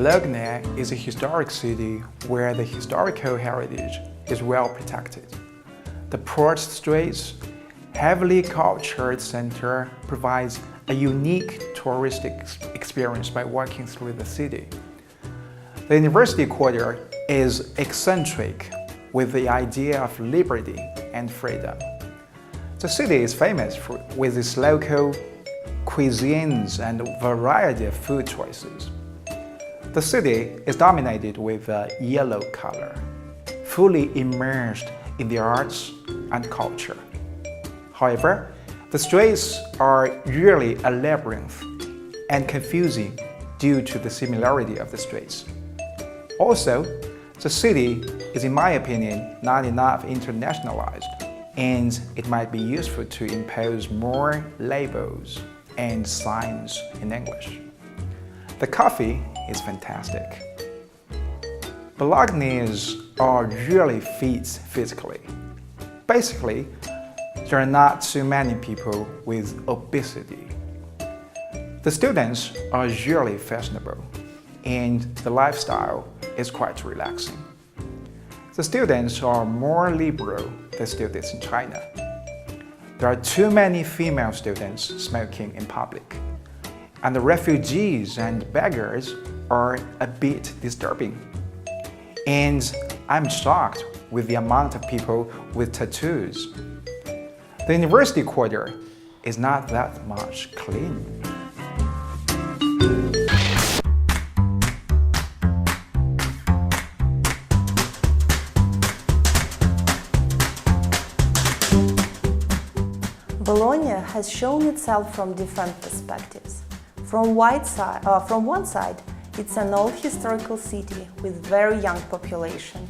Bologna is a historic city where the historical heritage is well protected. The port streets, heavily cultured center provides a unique touristic experience by walking through the city. The university quarter is eccentric with the idea of liberty and freedom. The city is famous with its local cuisines and variety of food choices. The city is dominated with a yellow color, fully immersed in the arts and culture. However, the streets are really a labyrinth and confusing due to the similarity of the streets. Also, the city is, in my opinion, not enough internationalized, and it might be useful to impose more labels and signs in English. The coffee is fantastic. Bolognese are really fit physically. Basically, there are not too many people with obesity. The students are usually fashionable, and the lifestyle is quite relaxing. The students are more liberal than students in China. There are too many female students smoking in public, and the refugees and beggars are a bit disturbing. And I'm shocked with the amount of people with tattoos. The university quarter is not that much clean. Bologna has shown itself from different perspectives. From one side, it's an old historical city with very young population,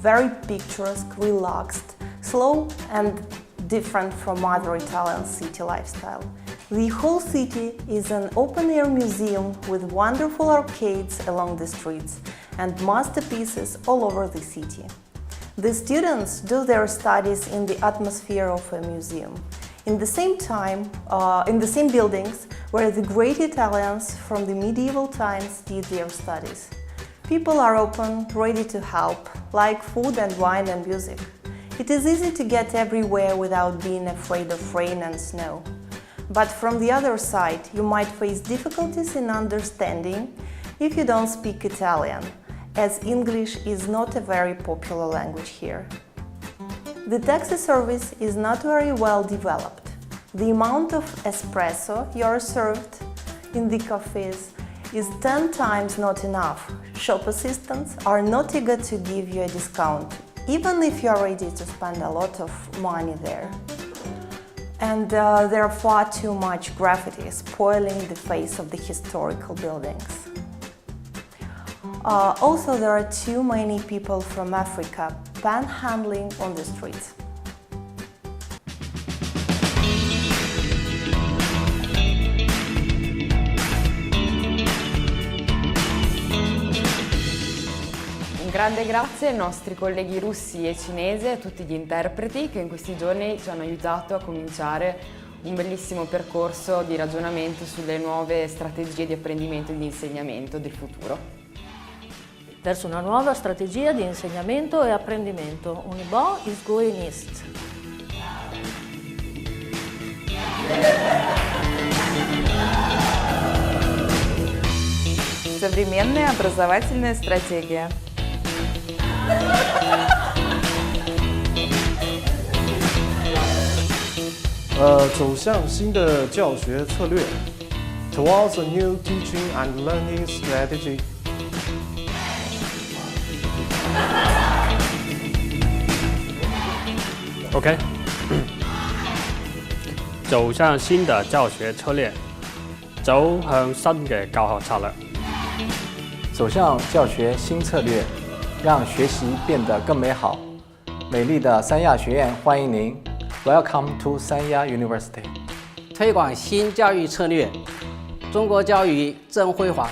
very picturesque, relaxed, slow and different from other Italian city lifestyle. The whole city is an open-air museum with wonderful arcades along the streets and masterpieces all over the city. The students do their studies in the atmosphere of a museum. In the same buildings where the great Italians from the medieval times did their studies. People are open, ready to help, like food and wine and music. It is easy to get everywhere without being afraid of rain and snow. But from the other side, you might face difficulties in understanding if you don't speak Italian, as English is not a very popular language here. The taxi service is not very well developed. The amount of espresso you are served in the cafes is 10 times not enough. Shop assistants are not eager to give you a discount, even if you are ready to spend a lot of money there. And there are far too much graffiti spoiling the face of the historical buildings. Also, there are too many people from Africa panhandling on the streets. Un grande grazie ai nostri colleghi russi e cinesi e a tutti gli interpreti che in questi giorni ci hanno aiutato a cominciare un bellissimo percorso di ragionamento sulle nuove strategie di apprendimento e di insegnamento del futuro. Verso una nuova strategia di insegnamento e apprendimento. Uniball is going east. Современная образовательная стратегия. 走向新的教学策略 towards a new teaching and learning strategy. OK， 走向新的教学策略，走向新嘅教學策略，走向教學新策略，讓學習變得更美好。美麗的三亞學院歡迎您 ，Welcome to 三亞 University。推廣新教育策略，中國教育正輝煌。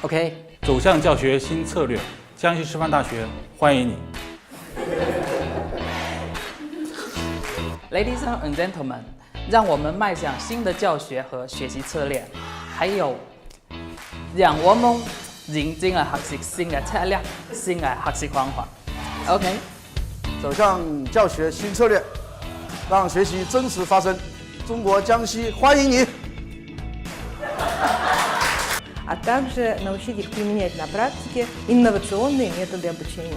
OK， 走向教學新策略，江西師範大學歡迎你。Ladies and gentlemen， 讓我們邁向新的教學和學習策略，還有讓我們認真嘅學習新嘅策略、新嘅學習方法。OK，走向教學新策略，讓學習真實發生。中國江西歡迎你！ а также научить их применять на практике инновационные методы обучения.